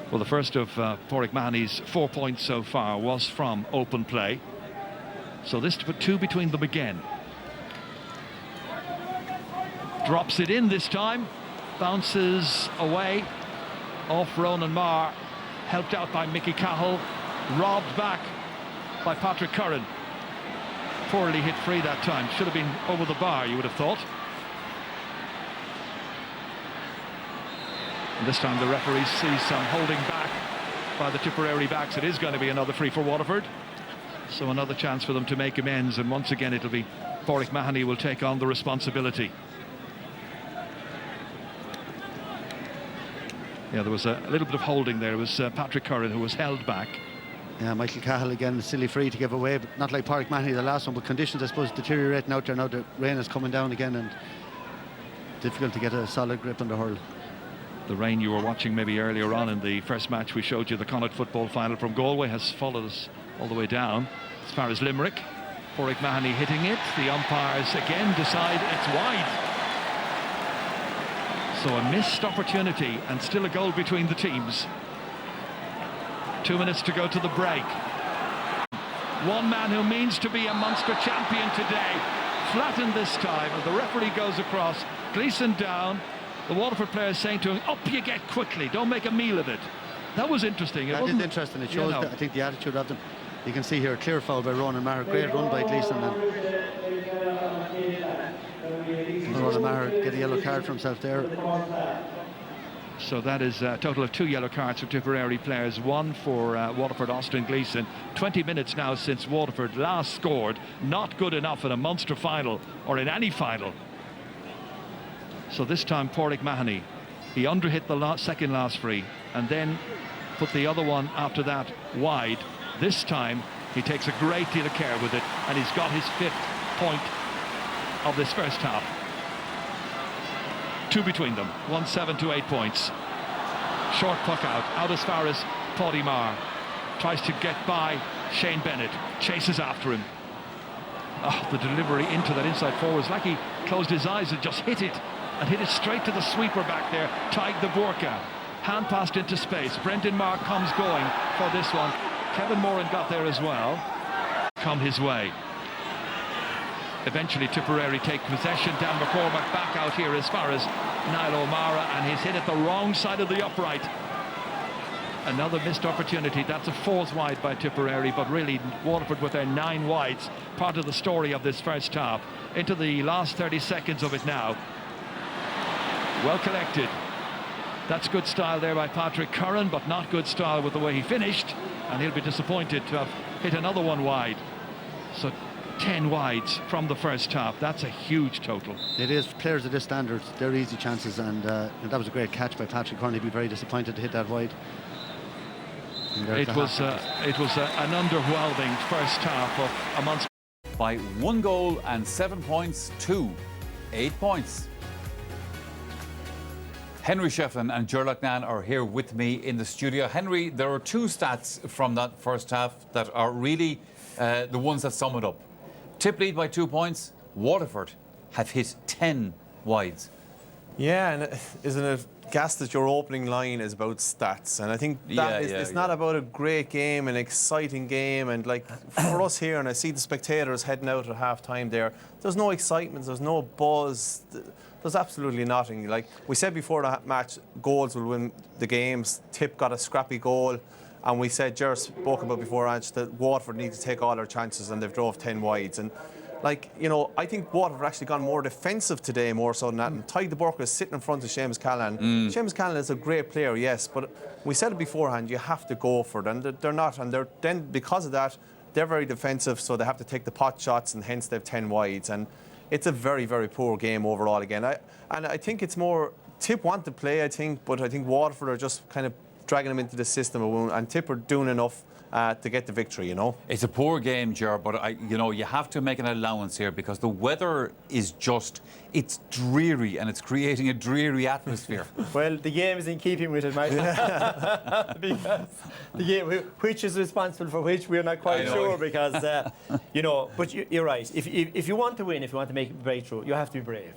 Well, the first of Pádraig Mahony's 4 points so far was from open play. So this to put two between them again. Drops it in this time. Bounces away off Ronan Marr. Helped out by Mickey Cahill. Robbed back by Patrick Curran. Poorly hit free that time. Should have been over the bar, you would have thought. And this time the referee sees some holding back by the Tipperary backs. It is going to be another free for Waterford. So another chance for them to make amends. And once again it'll be Pádraig Mahony will take on the responsibility. Yeah, there was a little bit of holding there. It was Patrick Curran who was held back. Yeah, Michael Cahill again, silly free to give away, but not like Pádraig Mahony, the last one. But conditions, I suppose, deteriorating out there now. The rain is coming down again and difficult to get a solid grip on the hurl. The rain you were watching maybe earlier on in the first match we showed you, the Connacht football final from Galway, has followed us all the way down as far as Limerick. Pádraig Mahony hitting it. The umpires again decide it's wide. So a missed opportunity and still a goal between the teams. 2 minutes to go to the break. One man who means to be a Munster champion today, flattened this time, and the referee goes across. Gleeson down. The Waterford players saying to him, up you get quickly, don't make a meal of it. That was interesting. That is interesting. It shows, I think, the attitude of them. You can see here a clear foul by Ronan Marr. Great run by Gleeson. And Ronan Marr get a yellow card for himself there. So that is a total of 2 yellow cards for Tipperary players, one for Waterford, Austin Gleeson. 20 minutes now since Waterford last scored. Not good enough in a Munster final or in any final. So this time Pádraig Mahony, he underhit the second last free and then put the other one after that wide. This time he takes a great deal of care with it, and he's got his 5th point of this first half. 2 between them, 1-7 to 8 points. Short puck out as far as Pádraig Marr. Tries to get by Shane Bennett, chases after him. Oh, the delivery into that inside forward was like he closed his eyes and just hit it straight to the sweeper back there, Taig the Burka. Hand passed into space. Brendan Marr comes going for this one. Kevin Moran got there as well. Come his way. Eventually Tipperary take possession. Dan McCormack back out here as far as Niall O'Mara, and he's hit it the wrong side of the upright. Another missed opportunity. That's a 4th wide by Tipperary, but really Waterford with their 9 wides, part of the story of this first half. Into the last 30 seconds of it now. Well collected. That's good style there by Patrick Curran, but not good style with the way he finished, and he'll be disappointed to have hit another one wide. So 10 wides from the first half. That's a huge total. It is. Players of this standard, they're easy chances, and that was a great catch by Patrick Curran. He'd be very disappointed to hit that wide. It was an underwhelming first half of a Munster. By 1 goal and 7 points to 8 points. Henry Shefflin and Gerlach Nan are here with me in the studio. Henry, there are 2 stats from that first half that are really the ones that sum it up. Tip lead by 2 points. Waterford have hit 10 wides. Yeah, and isn't it gas that your opening line is about stats? And I think that it's not about a great game, an exciting game, and like for us here, and I see the spectators heading out at half time there's no excitement, there's no buzz, there's absolutely nothing. Like we said before the match, goals will win the games. Tip got a scrappy goal, and we said, Ger spoke about before, Ange, that Waterford need to take all their chances, and they've drove 10 wides. And like, you know, I think Waterford actually gone more defensive today more so than that. And Taig the Burka is sitting in front of Seamus Callan. Seamus Callan is a great player, yes, but we said it beforehand, you have to go for it, and they're not. And then because of that, they're very defensive, so they have to take the pot shots, and hence they've 10 wides. And it's a very, very poor game overall again. I think it's more Tip want to play, I think, but I think Waterford are just kind of dragging them into the system, and Tip are doing enough to get the victory, you know. It's a poor game, Ger, but you have to make an allowance here because the weather is it's dreary, and it's creating a dreary atmosphere. Well, the game is in keeping with it, Mike. Because the game, which is responsible for which, we're not quite sure, because, you know, but you're right. If you want to win, if you want to make a breakthrough, you have to be brave,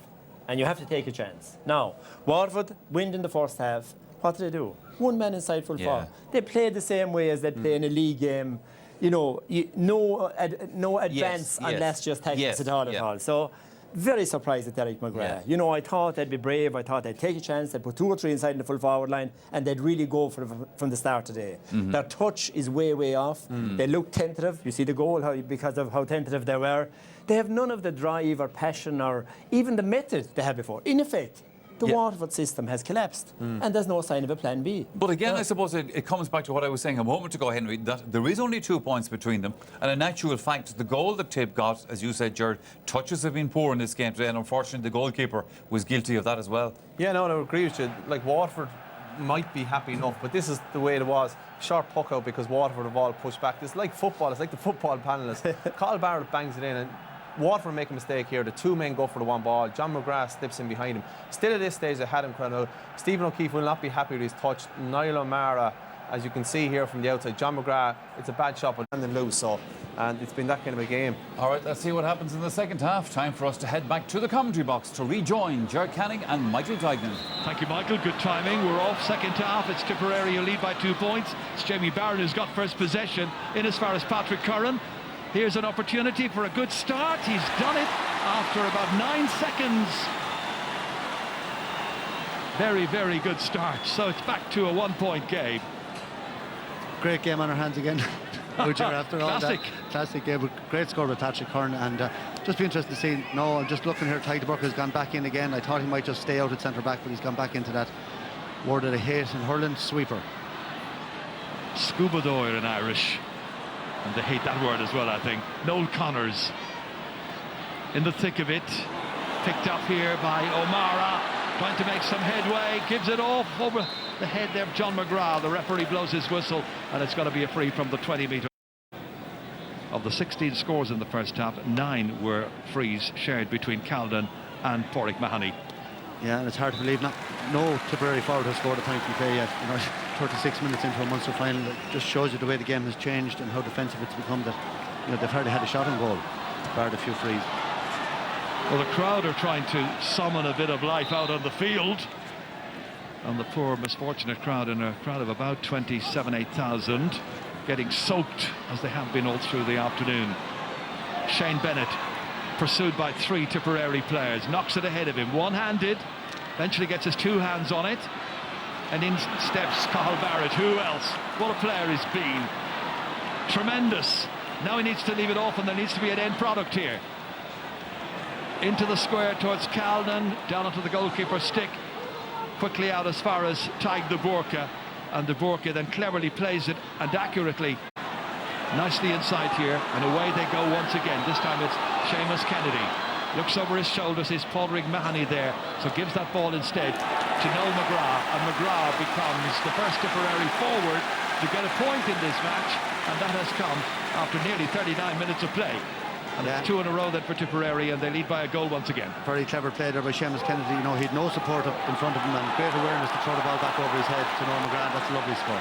and you have to take a chance. Now, Waterford winned in the first half. what do? One man inside full Yeah. forward. They play the same way as they play in a league game. You know, no advance unless just tactics at all. So, very surprised at Derek McGrath. Yeah. You know, I thought they'd be brave. I thought they'd take a chance. They'd put 2 or 3 inside in the full forward line, and they'd really go for it from the start today. Their touch is way off. They look tentative. You see the goal because of how tentative they were. They have none of the drive or passion or even the method they had before. In effect, the Waterford system has collapsed, and there's no sign of a plan B. But again, I suppose it comes back to what I was saying a moment ago, Henry, that there is only 2 points between them. And in actual fact, the goal that Tip got, as you said, Gerard, touches have been poor in this game today, and unfortunately the goalkeeper was guilty of that as well. Yeah, no, I agree with you. Like, Waterford might be happy enough, but this is the way it was. Sharp puck out because Waterford have all pushed back. It's like football. It's like the football panelist. Carl Barrett bangs it in, and Waterford make a mistake here. The 2 men go for the 1 ball. John McGrath slips in behind him. Still at this stage, they had him crying out. Stephen O'Keefe will not be happy with his touch. Niall O'Mara, as you can see here from the outside, John McGrath, it's a bad shot, but landing loose. So, and it's been that kind of a game. All right, let's see what happens in the second half. Time for us to head back to the commentary box to rejoin Gerard Canning and Michael Duignan. Thank you, Michael. Good timing. We're off second half. It's Tipperary who lead by 2 points. It's Jamie Barron who's got first possession in as far as Patrick Curran. Here's an opportunity for a good start. He's done it after about 9 seconds. Very good start. So it's back to a 1-point game. Great game on our hands again. After all Classic. that classic game. Great score by Patrick Curran, and just be interested to see. No, I'm just looking here. Tyke Burke has gone back in again. I thought he might just stay out at centre back, but he's gone back into that word that I hate in hurling, sweeper. Scuba Doyle in Irish. And they hate that word as well, I think. Noel Connors in the thick of it. Picked up here by O'Mara. Trying to make some headway. Gives it off over the head there of John McGrath. The referee blows his whistle, and it's going to be a free from the 20-metre. Of the 16 scores in the first half, 9 were frees shared between Calden and Porrick Mahoney. Yeah, and it's hard to believe no Tipperary forward has scored a point from play yet. You know, 36 minutes into a Munster final, it just shows you the way the game has changed and how defensive it's become. That, you know, they've hardly had a shot on goal, barred a few frees. Well, the crowd are trying to summon a bit of life out on the field, and the poor misfortunate crowd, in a crowd of about 8,000, getting soaked as they have been all through the afternoon. Shane Bennett, pursued by 3 Tipperary players, knocks it ahead of him, one-handed, eventually gets his 2 hands on it, and in steps Cathal Barrett. Who else? What a player he's been. Tremendous. Now he needs to leave it off, and there needs to be an end product here. Into the square towards Calden, down onto the goalkeeper's stick, quickly out as far as Tyke de Burke, and de Burke then cleverly plays it and accurately, nicely inside here, and away they go once again. This time it's Seamus Kennedy. Looks over his shoulders, is Porrick Mahoney there, so gives that ball instead to Noel McGrath, and McGrath becomes the first Tipperary forward to get a point in this match, and that has come after nearly 39 minutes of play. And it's 2 in a row then for Tipperary, and they lead by a goal once again. Very clever play there by Seamus Kennedy. You know, he had no support up in front of him, and great awareness to throw the ball back over his head to Noel McGrath. That's a lovely score.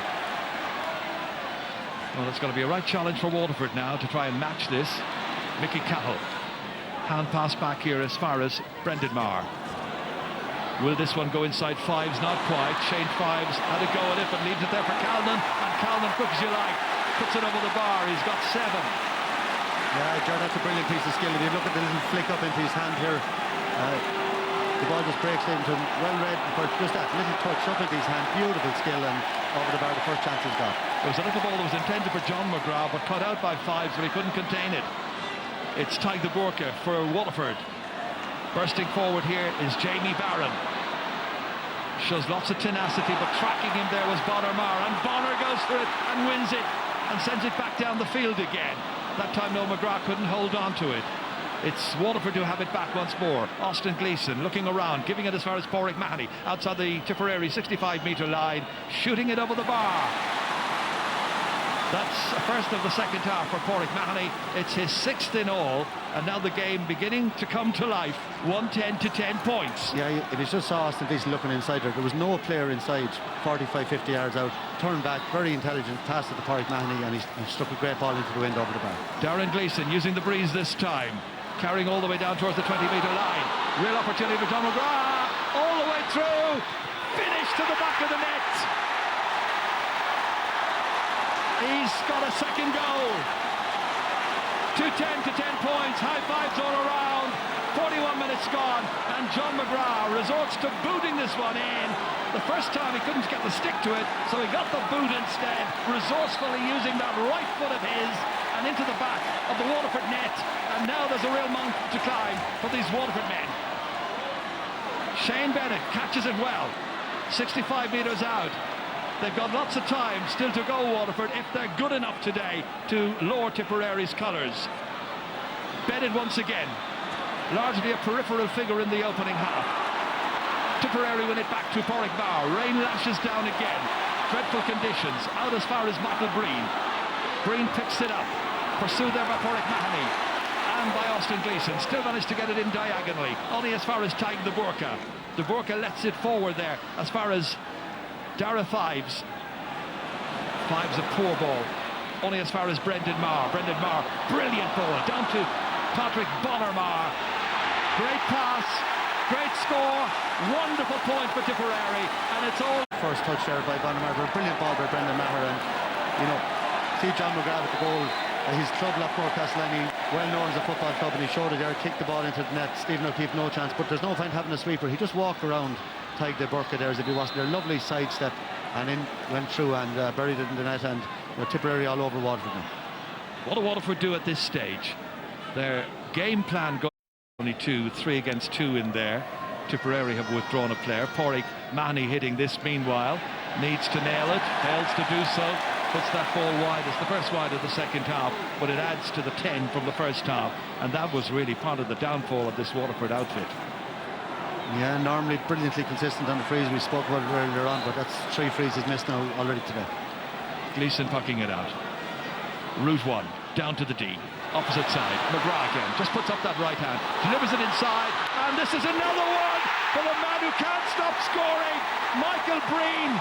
Well, it's going to be a right challenge for Waterford now to try and match this. Mickey Cahill. Hand pass back here as far as Brendan Maher. Will this one go inside Fives? Not quite. Shane Fives had a go at it, but leaves it there for Calden, and Calden, quick as you like, puts it over the bar. He's got 7. Yeah, Gerard, that's a brilliant piece of skill. If you look at the little flick up into his hand here, the ball just breaks into him. Well read, but just that little touch up into his hand, beautiful skill, and over the bar, the first chance he's got. It was a little ball that was intended for John McGrath, but cut out by Fives, but he couldn't contain it. It's Tyke de Burke for Waterford. Bursting forward here is Jamie Barron. Shows lots of tenacity, but tracking him there was Bonner Maher, and Bonner goes for it and wins it and sends it back down the field again. That time Noel McGrath couldn't hold on to it. It's Waterford who have it back once more. Austin Gleeson looking around, giving it as far as Porrick Mahoney, outside the Tipperary 65-metre line, shooting it over the bar. That's a first of the second half for Porrick Mahoney. It's his 6th in all, and now the game beginning to come to life. 1-10 to 10 points. Yeah, if you just saw Austin Gleeson looking inside there was no player inside, 45-50 yards out, turned back, very intelligent, passed it to Porrick Mahoney, and he struck a great ball into the wind over the bar. Darren Gleeson using the breeze this time, carrying all the way down towards the 20-metre line. Real opportunity for John McGrath, all the way through. finish to the back of the net. He's got a second goal. 2-10 to 10 points, high fives all around. 41 minutes gone, and John McGrath resorts to booting this one in. The first time he couldn't get the stick to it, so he got the boot instead, resourcefully using that right foot of his and into the back of the Waterford net. And now there's a real mountain to climb for these Waterford men. Shane Bennett catches it well, 65 metres out. They've got lots of time still to go, Waterford, if they're good enough today to lower Tipperary's colours. Bennett once again, largely a peripheral figure in the opening half. Tipperary win it back to Porrickmar. Rain lashes down again. Dreadful conditions. Out as far as Michael Breen. Breen picks it up. Pursued there by Porrick-Mahony and by Austin Gleeson. Still managed to get it in diagonally. Only as far as Taig de Burka. De Burka lets it forward there as far as Dara Fives. Fives a poor ball. Only as far as Brendan Marr. Brendan Marr, brilliant ball. Down to Patrick Bonner-Marr. Great pass. Great score, wonderful point for Tipperary, and it's all... First touch there by Bonner-Marr, brilliant ball by Brendan Maher, and, you know, see John McGrath at the goal. His trouble at Forecastle, and he well known as a football club, and he showed it there, kicked the ball into the net. Stephen O'Keefe, no chance, but there's no point having a sweeper. He just walked around Taig de Burka there as if he wasn't there. Lovely sidestep, and in went through and buried it in the net, and you know, Tipperary all over Waterford now. What do Waterford do at this stage? Their game plan goes only 2-3 against 2 in there. Tipperary have withdrawn a player. Porrick-Mahony hitting this meanwhile. Needs to nail it, fails to do so. Puts that ball wide. It's the first wide of the second half, but it adds to the 10 from the first half. And that was really part of the downfall of this Waterford outfit. Yeah, normally brilliantly consistent on the frees. We spoke about it earlier on, but that's 3 frees he's missed now already today. Gleeson pucking it out. Route 1, down to the D. Opposite side, McGrath again, just puts up that right hand, delivers it inside, and this is another one for the man who can't stop scoring, Michael Breen.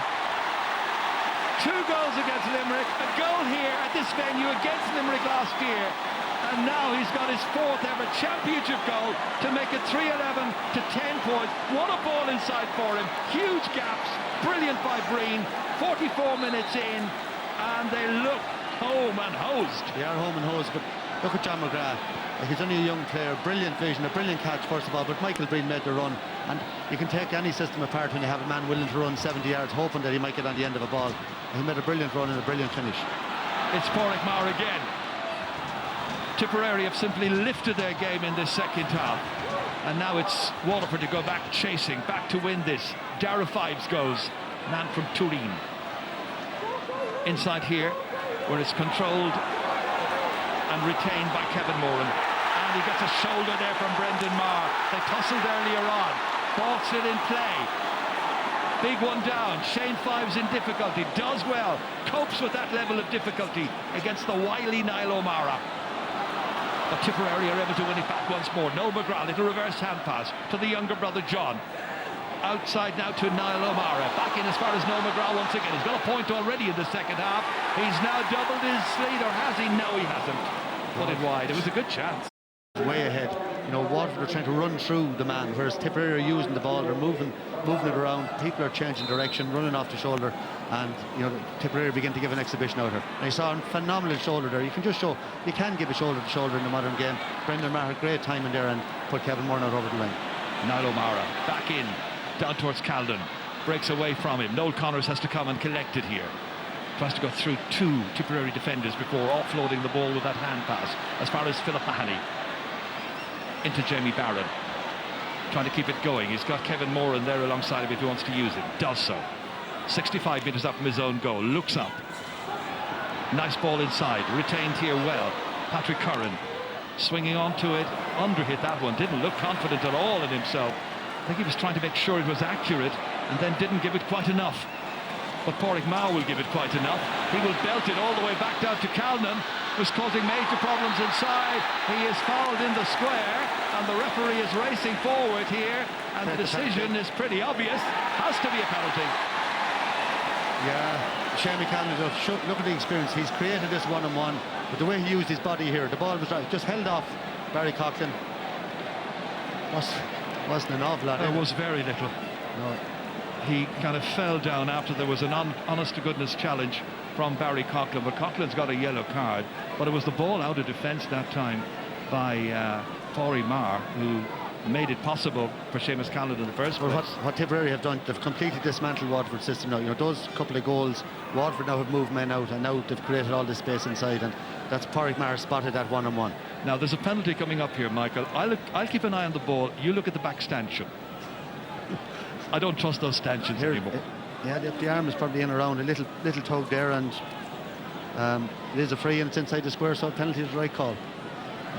2 goals against Limerick, a goal here at this venue against Limerick last year, and now he's got his 4th ever championship goal to make it 3-11 to 10 points. What a ball inside for him, huge gaps, brilliant by Breen. 44 minutes in, and they look home and hosed. They are home and hosed, but look at John McGrath. He's only a young player, brilliant vision, a brilliant catch first of all, but Michael Breen made the run, and you can take any system apart when you have a man willing to run 70 yards hoping that he might get on the end of a ball. He made a brilliant run and a brilliant finish. It's Porrickmar again. Tipperary have simply lifted their game in this second half, and now it's Waterford to go back chasing, back to win this. Dara Fives goes, man from Turin. Inside here, where it's controlled and retained by Kevin Moran, and he gets a shoulder there from Brendan Marr. They tussled earlier on, ball still in play, big one down. Shane Fives in difficulty, does well, copes with that level of difficulty against the wily Niall O'Mara. But Tipperary are able to win it back once more. Noel McGrath, little reverse hand pass to the younger brother John. Outside now to Niall O'Mara, back in as far as Noel McGrath once again. He's got a point already in the second half. He's now doubled his lead, or has he? No, he hasn't. Put it wide. It was a good chance. Way ahead. You know, Waterford are trying to run through the man, whereas Tipperary are using the ball. They're moving it around. People are changing direction, running off the shoulder, and you know, Tipperary begin to give an exhibition out here. And you saw a phenomenal shoulder there. You can just show you can give a shoulder to shoulder in the modern game. Brendan Maher, great time in there, and put Kevin Moran out over the line. Niall O'Mara back in, down towards Calden, breaks away from him. Noel Connors has to come and collect it here. Tries to go through 2 Tipperary defenders before offloading the ball with that hand pass as far as Philip Mahoney. Into Jamie Barron, trying to keep it going. He's got Kevin Moran there alongside him if he wants to use it. Does so. 65 metres up from his own goal. Looks up. Nice ball inside. Retained here well. Patrick Curran swinging onto it. Underhit that one. Didn't look confident at all in himself. I think he was trying to make sure it was accurate and then didn't give it quite enough. But Porrickmar will give it quite enough. He will belt it all the way back down to Calnan. Was causing major problems inside. He is fouled in the square, and the referee is racing forward here, and the decision is pretty obvious. Has to be a penalty. Yeah, Shamie Callan, look at the experience. He's created this one-on-one, but the way he used his body here, the ball was right, just held off Barry Coughlin. Wasn't an awful lot. There was very little. No. he kind of fell down after there was an honest-to-goodness challenge from Barry Coughlin, but Coughlin's got a yellow card. But it was the ball out of defence that time by Faury Marr, who made it possible for Seamus Callan in the first place. Well, what Tipperary have done, they've completely dismantled Waterford's system now. You know, those couple of goals, Waterford now have moved men out, and now they've created all this space inside, and that's Pádraig Marr spotted that one-on-one. Now there's a penalty coming up here, Michael. I'll keep an eye on the ball. You look at the back stanchion. I don't trust those stanchions anymore. Yeah, the arm is probably in around a little tug there, and it is a free and it's inside the square, so penalty is the right call.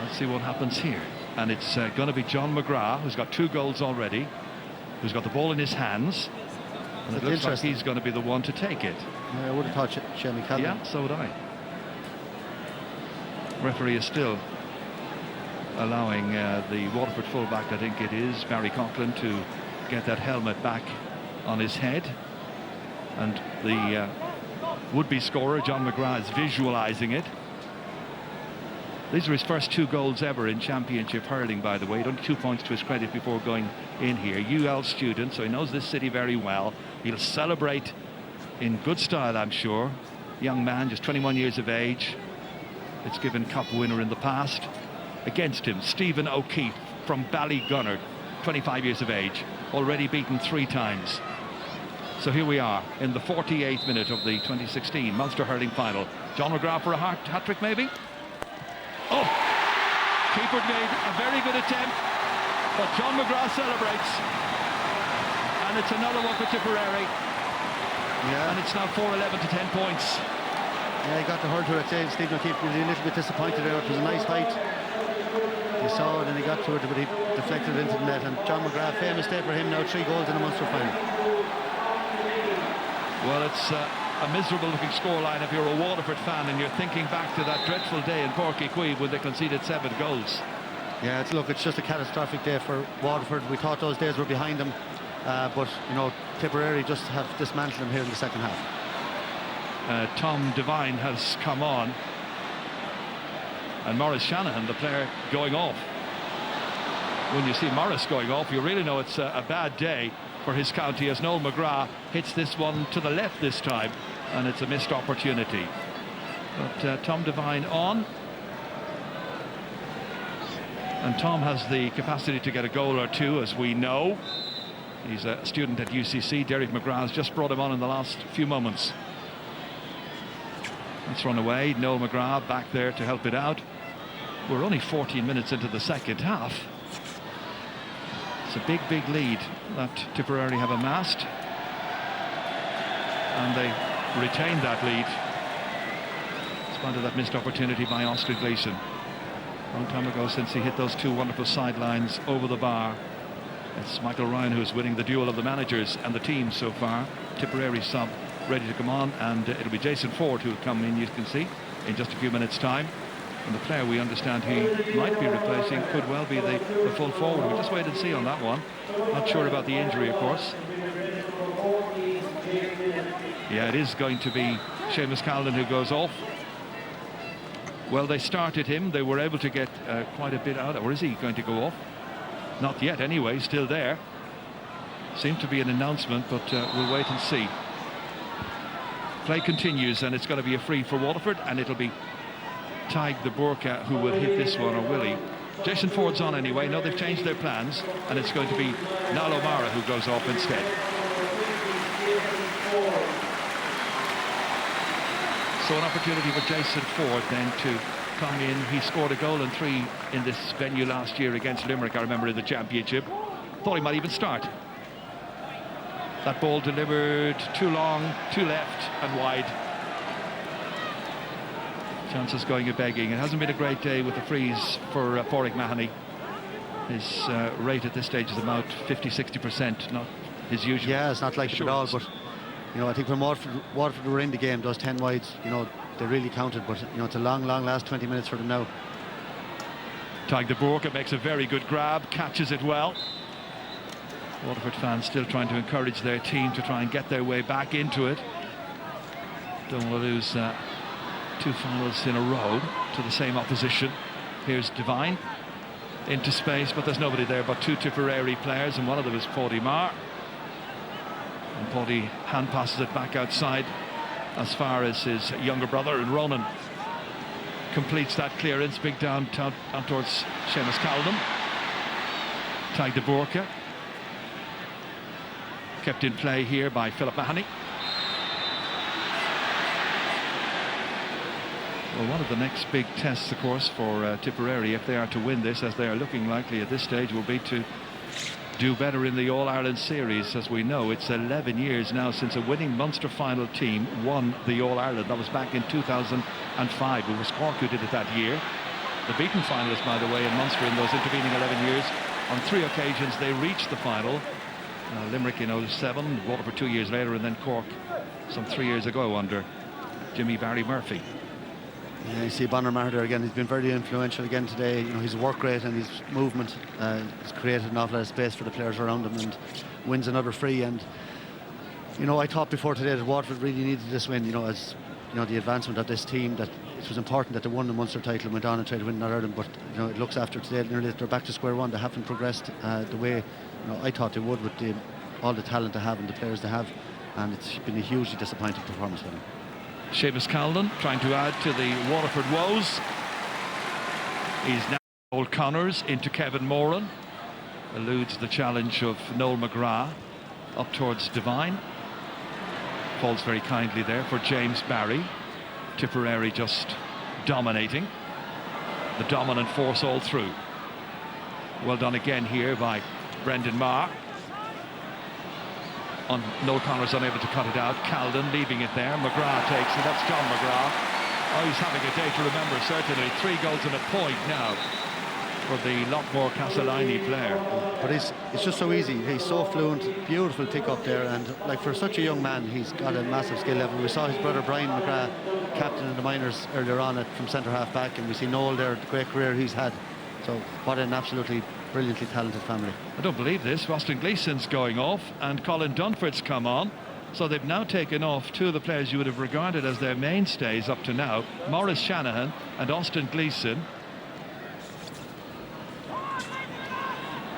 Let's see what happens here. And it's going to be John McGrath, who's got 2 goals already, who's got the ball in his hands. And it looks like he's going to be the one to take it. Yeah, I would have thought Seamus Callan. Yeah, so would I. Referee is still allowing the Waterford fullback, I think it is, Barry Coughlin, to get that helmet back on his head. And the would-be scorer, John McGrath, is visualising it. These are his first 2 goals ever in championship hurling, by the way. Only 2 points to his credit before going in here. UL student, so he knows this city very well. He'll celebrate in good style, I'm sure. Young man, just 21 years of age. It's given cup winner in the past. Against him, Stephen O'Keefe from Ballygunner, 25 years of age. Already beaten 3 times. So here we are in the 48th minute of the 2016 Munster hurling final. John McGrath for a hat-trick, maybe? Oh, keeper made a very good attempt, but John McGrath celebrates, and it's another one for Tipperary. Yeah. And it's now 4-11 to 10 points. Yeah, he got the hurl to it. Stephen O'Keefe was a little bit disappointed there. It was a nice height. He saw it and he got to it, but he deflected it into the net. And John McGrath, famous day for him now, 3 goals in a Munster final. Well, it's a miserable-looking scoreline if you're a Waterford fan and you're thinking back to that dreadful day in Páirc Uí Chaoimh when they conceded 7 goals. Yeah, it's just a catastrophic day for Waterford. We thought those days were behind them, but you know, Tipperary just have dismantled them here in the second half. Tom Devine has come on, and Maurice Shanahan, the player, going off. When you see Maurice going off, you really know it's a bad day for his county, as Noel McGrath hits this one to the left this time, and it's a missed opportunity. But Tom Devine on, and Tom has the capacity to get a goal or 2, as we know. He's a student at UCC. Derek McGrath's just brought him on in the last few moments. Let's run away. Noel McGrath back there to help it out. We're only 14 minutes into the second half. It's a big lead that Tipperary have amassed, and they retain that lead in spite of that missed opportunity by Austin Gleeson. Long time ago since he hit those 2 wonderful sidelines over the bar. It's Michael Ryan who's winning the duel of the managers and the team so far. Tipperary sub ready to come on, and it'll be Jason Ford who'll come in, you can see, in just a few minutes' time. And the player we understand he might be replacing could well be the full forward. We'll just wait and see on that one. Not sure about the injury, of course. Yeah, it is going to be Seamus Callan who goes off. Well, they started him. They were able to get quite a bit out. Or is he going to go off? Not yet, anyway. Still there. Seemed to be an announcement, but we'll wait and see. Play continues, and it's going to be a free for Waterford, and it'll be Taig the Burka who will hit this one, or will he? Jason Ford's on anyway. No, they've changed their plans, and it's going to be Niall O'Mara who goes off instead. So an opportunity for Jason Ford then to come in. He scored a goal and 3 in this venue last year against Limerick, I remember, in the championship. Thought he might even start. That ball delivered too long, too left and wide. Chances going a begging. It hasn't been a great day with the frees for Pádraig Mahoney. His rate at this stage is about 50-60%, not his usual. Yeah, it's not like it at all, but you know, I think when Waterford were in the game, those 10 wides, you know, they really counted, but you know, it's a long last 20 minutes for them now. Taig de Burka makes a very good grab, catches it well. Waterford fans still trying to encourage their team to try and get their way back into it. Don't want to lose 2 finals in a row to the same opposition. Here's Devine into space, but there's nobody there but 2 Tipperary players, and one of them is Pádraig Marr. And Paddy hand passes it back outside as far as his younger brother, and Ronan completes that clearance. Big down towards Seamus Calden. Tag de Borca. Kept in play here by Philip Mahoney. Well, one of the next big tests, of course, for Tipperary, if they are to win this, as they are looking likely at this stage, will be to do better in the All-Ireland series. As we know, it's 11 years now since a winning Munster final team won the All-Ireland. That was back in 2005. It was Cork who did it that year. The beaten finalists, by the way, in Munster in those intervening 11 years. On 3 occasions they reached the final. Limerick in 07, Waterford 2 years later, and then Cork some 3 years ago under Jimmy Barry Murphy. Yeah, you see Bonner Maher there again. He's been very influential again today. You know, his work rate and his movement has created an awful lot of space for the players around him, and wins another free. And you know, I thought before today that Waterford really needed this win. You know, as you know, the advancement of this team, that it was important that they won the Munster title and went on and tried to win Northern Ireland. But you know, it looks after today nearly they're back to square one. They haven't progressed the way, you know, I thought they would, with all the talent they have and the players they have, and it's been a hugely disappointing performance for them. Seamus Calden trying to add to the Waterford woes. He's now Noel Connors into Kevin Moran. Eludes the challenge of Noel McGrath up towards Devine. Falls very kindly there for James Barry. Tipperary just dominating. The dominant force all through. Well done again here by Brendan Marr. Noel Connors unable to cut it out. Calden leaving it there. McGrath takes it. That's John McGrath. Oh, he's having a day to remember, certainly. 3 goals and a point now for the Lockmore Castellini player. But it's just so easy. He's so fluent. Beautiful pick up there, and like for such a young man, he's got a massive skill level. We saw his brother Brian McGrath, captain in the minors earlier on from centre half back, and we see Noel there, the great career he's had. So what an absolutely brilliantly talented family. I don't believe this. Austin Gleeson's going off and Colin Dunford's come on. So they've now taken off 2 of the players you would have regarded as their mainstays up to now, Maurice Shanahan and Austin Gleeson.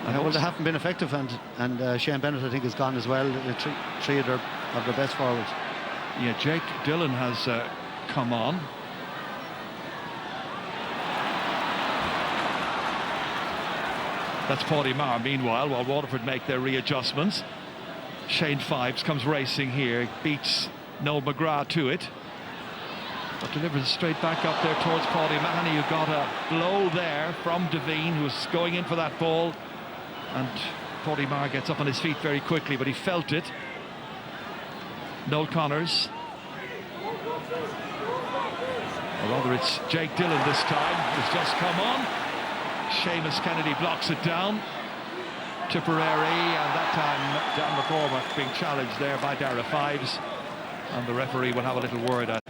Well, they haven't been effective, and Shane Bennett, I think, is gone as well. Three of their best forwards. Yeah, Jake Dillon has come on. That's Paddy Marr, meanwhile, while Waterford make their readjustments. Shane Fibes comes racing here, beats Noel McGrath to it, but delivers straight back up there towards Paddy Mahoney, who got a blow there from Devine, who was going in for that ball. And Paddy Marr gets up on his feet very quickly, but he felt it. Noel Connors. Or rather, it's Jake Dillon this time, who's just come on. Seamus Kennedy blocks it down. Tipperary, and that time Dan McCormack being challenged there by Dara Fives, and the referee will have a little word at.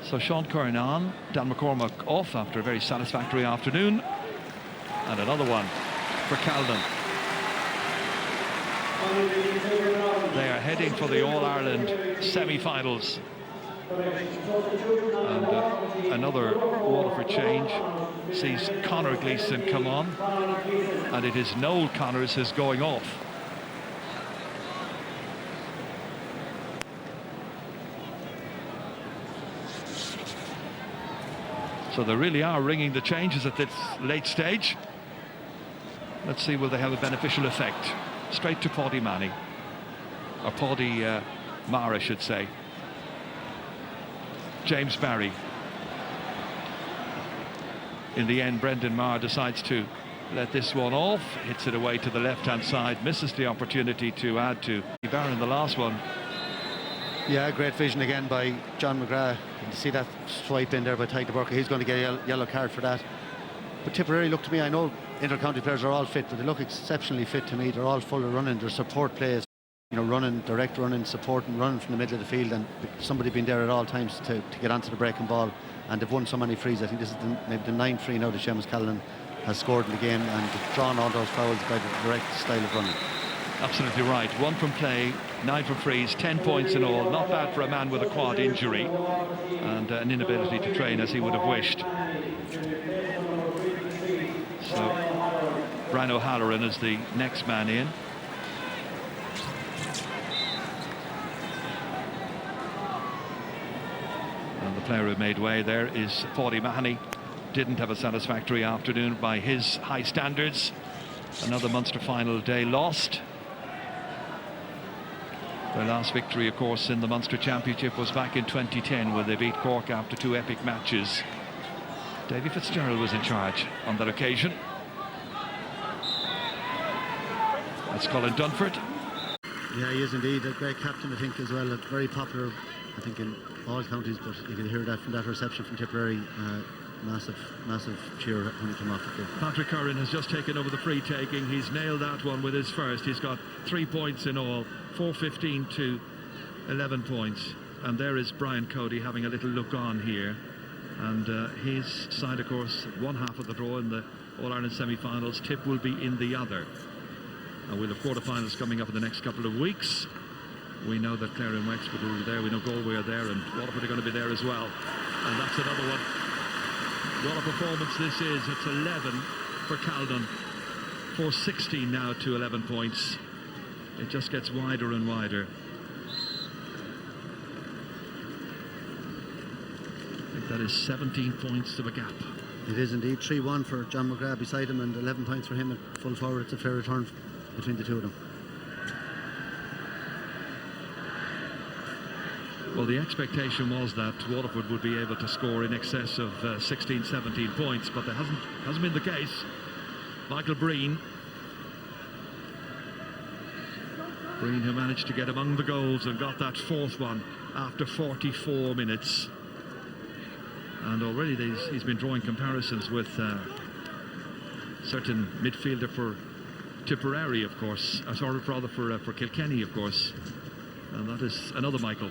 So Sean Curran on, Dan McCormack off after a very satisfactory afternoon, and another one for Calden. They are heading for the All-Ireland semi-finals. And another Waterford change sees Conor Gleeson come on, and it is Noel Connors who's going off. So they really are ringing the changes at this late stage. Let's see, will they have a beneficial effect? Straight to Paddy Manning, or Paddy Marr, I should say. James Barry. In the end, Brendan Marr decides to let this one off, hits it away to the left-hand side, misses the opportunity to add to Barron, the last one. Yeah, great vision again by John McGrath. You see that swipe in there by Tadhg de Borca. He's going to get a yellow card for that. But Tipperary, look to me, I know inter-county players are all fit, but they look exceptionally fit to me. They're all full of running. Their support plays, you know, running, direct running, supporting, running from the middle of the field, and somebody being there at all times to get onto the breaking ball. And they've won so many frees. I think this is maybe the 9th free now that Seamus Callan has scored in the game, and drawn all those fouls by the direct style of running. Absolutely right. 1 from play, 9 from frees, 10 points in all. Not bad for a man with a quad injury and an inability to train as he would have wished. So Brian O'Halloran is the next man in. And the player who made way there is Paudie Mahoney. Didn't have a satisfactory afternoon by his high standards. Another Munster final day lost. Their last victory, of course, in the Munster Championship was back in 2010 when they beat Cork after 2 epic matches. Davy Fitzgerald was in charge on that occasion. That's Colin Dunford. Yeah, he is indeed a great captain, I think, as well. Very popular, I think, in all counties, but you can hear that from that reception from Tipperary. Massive cheer when he came off the field. Patrick Curran has just taken over the free taking. He's nailed that one with his first. He's got 3 points in all, 4-15 to 11 points. And there is Brian Cody having a little look on here. And his side, of course, one half of the draw in the All-Ireland semi-finals. Tip will be in the other. And we'll have quarter-finals coming up in the next couple of weeks. We know that Clare and Wexford will be there. We know Galway are there, and Waterford are going to be there as well. And that's another one. What a performance this is. It's 11 for Caldon. 4-16 now to 11 points. It just gets wider and wider. I think that is 17 points to a gap. It is indeed. 3-1 for John McGrath beside him and 11 points for him at full forward. It's a fair return between the two of them. Well, the expectation was that Waterford would be able to score in excess of 16, 17 points, but that hasn't been the case. Michael Breen, who managed to get among the goals and got that 4th one after 44 minutes. And already he's been drawing comparisons with certain midfielder for Tipperary, of course, or rather for Kilkenny, of course. And that is another Michael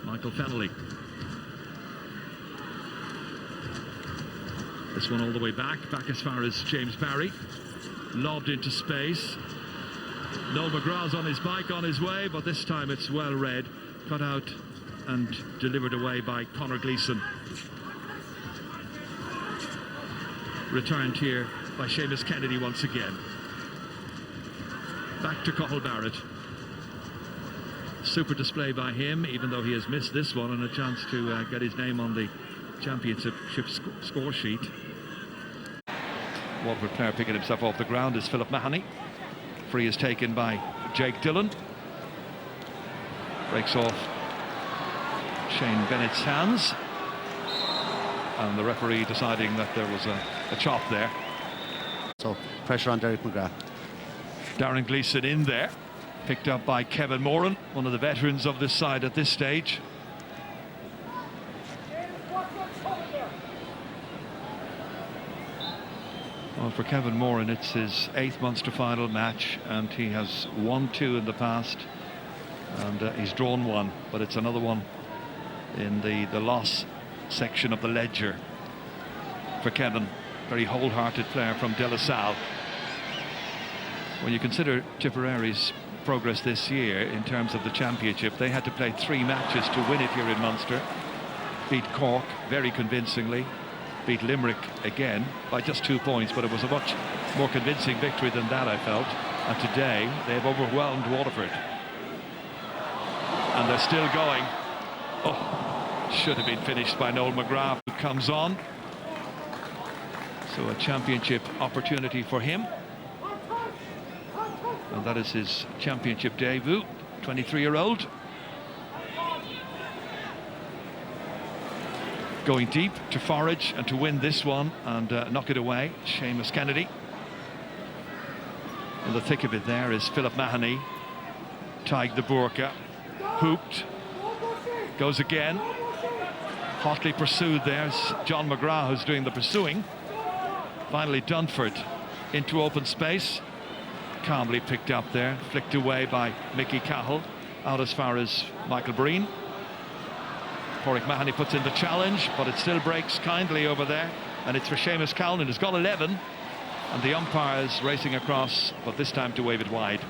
Fennelly. This one all the way back as far as James Barry. Lobbed into space. Noel McGrath's on his bike on his way, but this time it's well read. Cut out and delivered away by Conor Gleeson. Returned here by Seamus Kennedy once again. Back to Cathal Barrett. Super display by him, even though he has missed this one, and a chance to get his name on the championship score sheet. Waterford player picking himself off the ground is Philip Mahoney. Free is taken by Jake Dillon. Breaks off Shane Bennett's hands. And the referee deciding that there was a chop there. So pressure on Derek McGrath. Darren Gleeson in there. Picked up by Kevin Moran, one of the veterans of this side at this stage. Well, for Kevin Moran, it's his 8th Munster final match, and he has won 2 in the past, and he's drawn 1, but it's another one in the loss section of the ledger for Kevin. Very wholehearted player from De La Salle. When you consider Tipperary's progress this year in terms of the championship, they had to play 3 matches to win it here in Munster. Beat Cork very convincingly, beat Limerick again by just 2 points, but it was a much more convincing victory than that, I felt. And today they've overwhelmed Waterford, and they're still going. Oh, should have been finished by Noel McGrath, who comes on. So a championship opportunity for him. And that is his championship debut, 23-year-old. Going deep to forage and to win this one and knock it away, Seamus Kennedy. In the thick of it there is Philip Mahoney. Tagged the burqa, hooped, goes again. Hotly pursued there. It's John McGrath who's doing the pursuing. Finally Dunford into open space. Calmly picked up there, flicked away by Mickey Cahill, out as far as Michael Breen. Pauric Mahoney puts in the challenge, but it still breaks kindly over there, and it's for Seamus Callan, who's got 11, and the umpire's racing across, but this time to wave it wide.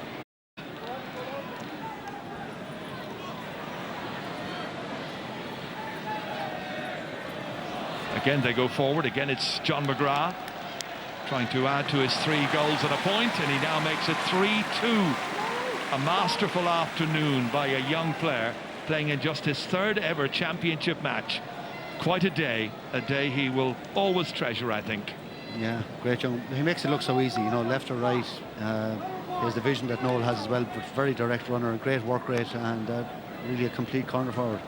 Again they go forward, again it's John McGrath trying to add to his 3 goals and a point, and he now makes it 3-2. A masterful afternoon by a young player playing in just his 3rd ever championship match. quite a day he will always treasure, I think. Yeah, great young. He makes it look so easy, you know, left or right. He has the vision that Noel has as well, but very direct runner, great work rate, and really a complete corner forward.